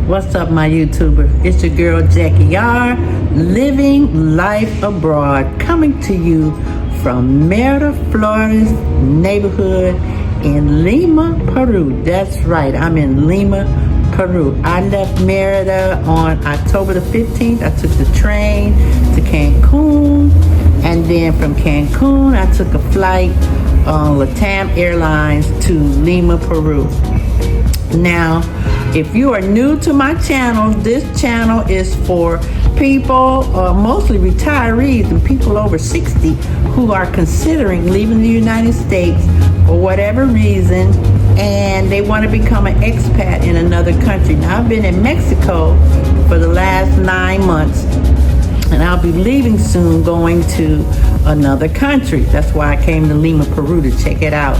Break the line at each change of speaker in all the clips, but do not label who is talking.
What's up, my YouTuber? It's your girl Jackie R, living life abroad, coming to you from Miraflores neighborhood in Lima, Peru. That's right, I'm in Lima, Peru. I left Merida on October the 15th. I took the train to Cancun, and then from Cancun, I took a flight on Latam Airlines to Lima, Peru. Now, if you are new to my channel, this channel is for people, mostly retirees and people over 60 who are considering leaving the United States for whatever reason, and they want to become an expat in another country. Now, I've been in Mexico for the last 9 months, and I'll be leaving soon, going to another country. That's why I came to Lima, Peru to check it out.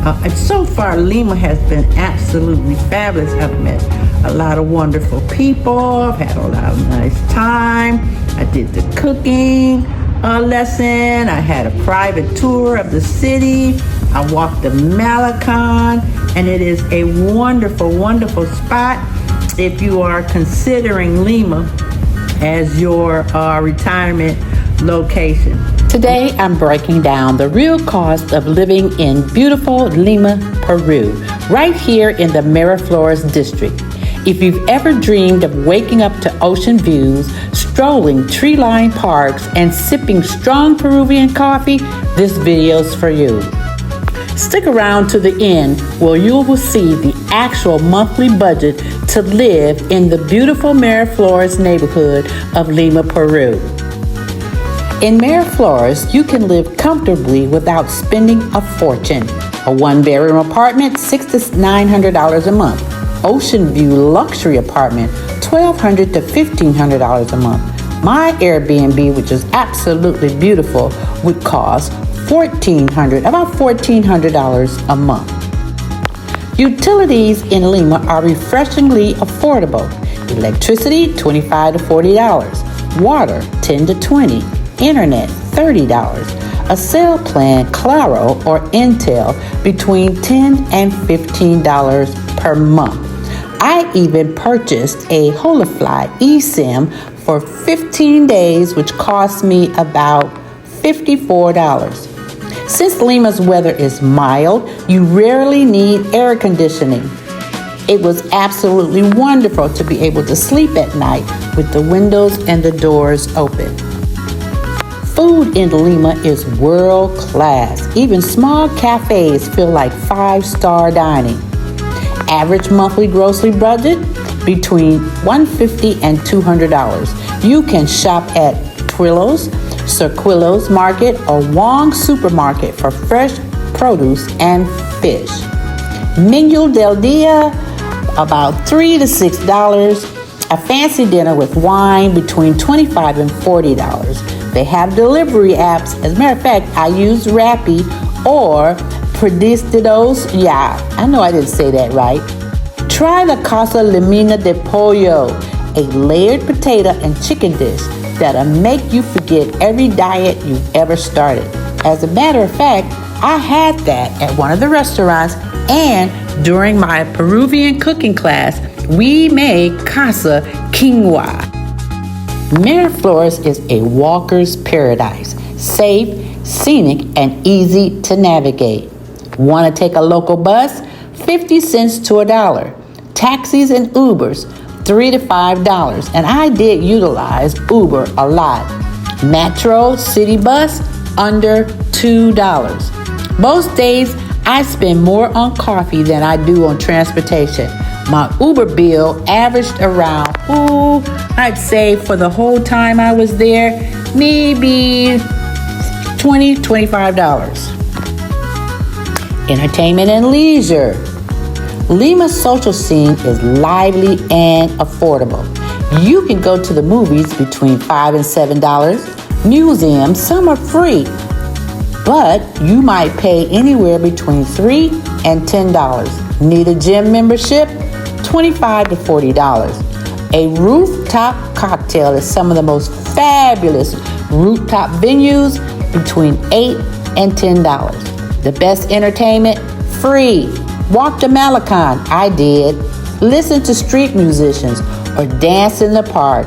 And so far, Lima has been absolutely fabulous. I've met a lot of wonderful people. I've had a lot of nice time. I did the cooking lesson. I had a private tour of the city. I walked the Malecon, and it is a wonderful, wonderful spot if you are considering Lima as your retirement location.
Today, I'm breaking down the real cost of living in beautiful Lima, Peru, right here in the Miraflores District. If you've ever dreamed of waking up to ocean views, strolling tree-lined parks, and sipping strong Peruvian coffee, this video's for you. Stick around to the end where you will see the actual monthly budget to live in the beautiful Miraflores neighborhood of Lima, Peru. In Miraflores, you can live comfortably without spending a fortune. A one-bedroom apartment, $600 to $900 a month. Ocean view luxury apartment, $1,200 to $1,500 a month. My Airbnb, which is absolutely beautiful, would cost about $1,400 a month. Utilities in Lima are refreshingly affordable. Electricity, $25 to $40. Water, $10 to $20. Internet, $30. A cell plan, Claro or Intel, between $10 and $15 per month. I even purchased a Holofly eSIM for 15 days, which cost me about $54. Since Lima's weather is mild, you rarely need air conditioning. It was absolutely wonderful to be able to sleep at night with the windows and the doors open. Food in Lima is world class. Even small cafes feel like 5-star dining. Average monthly grocery budget between $150 and $200. You can shop at Twillo's, Cirquillo's Market, or Wong Supermarket for fresh produce and fish. Menu del Dia, about $3 to $6. A fancy dinner with wine between $25 and $40. They have delivery apps. As a matter of fact, I use Rappi or Predistidos. Yeah, I know I didn't say that right. Try the Casa Limina de Pollo, a layered potato and chicken dish that'll make you forget every diet you've ever started. As a matter of fact, I had that at one of the restaurants, and during my Peruvian cooking class, we made casa quinoa. Miraflores is a walker's paradise, safe, scenic, and easy to navigate. Want to take a local bus? 50 cents to $1. Taxis and Ubers, $3 to $5, and I did utilize Uber a lot. Metro, city bus, under $2. Most days, I spend more on coffee than I do on transportation. My Uber bill averaged around, I'd say for the whole time I was there, maybe $20, $25. Entertainment and leisure. Lima's social scene is lively and affordable. You can go to the movies between $5 and $7. Museums, some are free, but you might pay anywhere between $3 and $10. Need a gym membership? $25 to $40. A rooftop cocktail is some of the most fabulous rooftop venues, between $8 and $10. The best entertainment? Free. Walk the Malecon. I did. listen to street musicians, or dance in the park.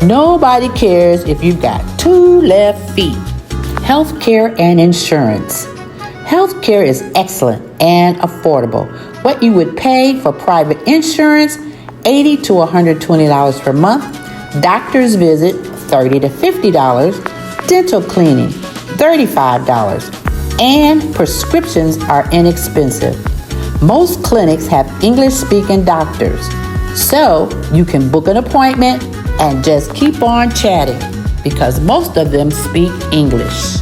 Nobody cares if you've got 2 left feet. Healthcare and insurance. Healthcare is excellent and affordable. What you would pay for private insurance, $80 to $120 per month. Doctor's visit, $30 to $50. Dental cleaning, $35. And prescriptions are inexpensive. Most clinics have English-speaking doctors, so you can book an appointment and just keep on chatting because most of them speak English.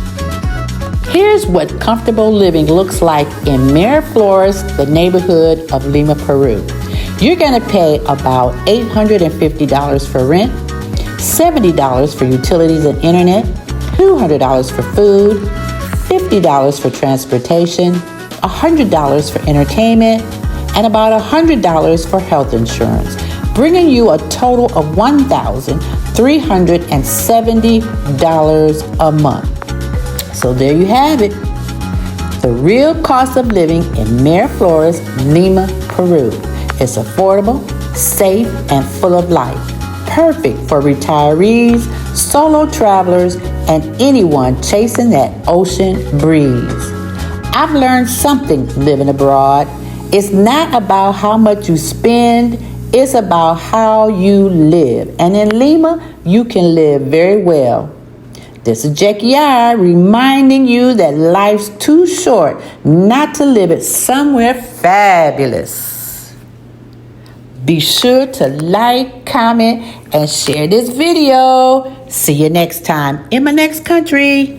Here's what comfortable living looks like in Miraflores, the neighborhood of Lima, Peru. You're going to pay about $850 for rent, $70 for utilities and internet, $200 for food, $50 for transportation, $100 for entertainment, and about $100 for health insurance, bringing you a total of $1,370 a month. So there you have it. The real cost of living in Miraflores, Lima, Peru. It's affordable, safe, and full of life. Perfect for retirees, solo travelers, and anyone chasing that ocean breeze. I've learned something living abroad. It's not about how much you spend, it's about how you live. And in Lima, you can live very well. This is Jackie I reminding you that life's too short not to live it somewhere fabulous. Be sure to like, comment, and share this video. See you next time in my next country.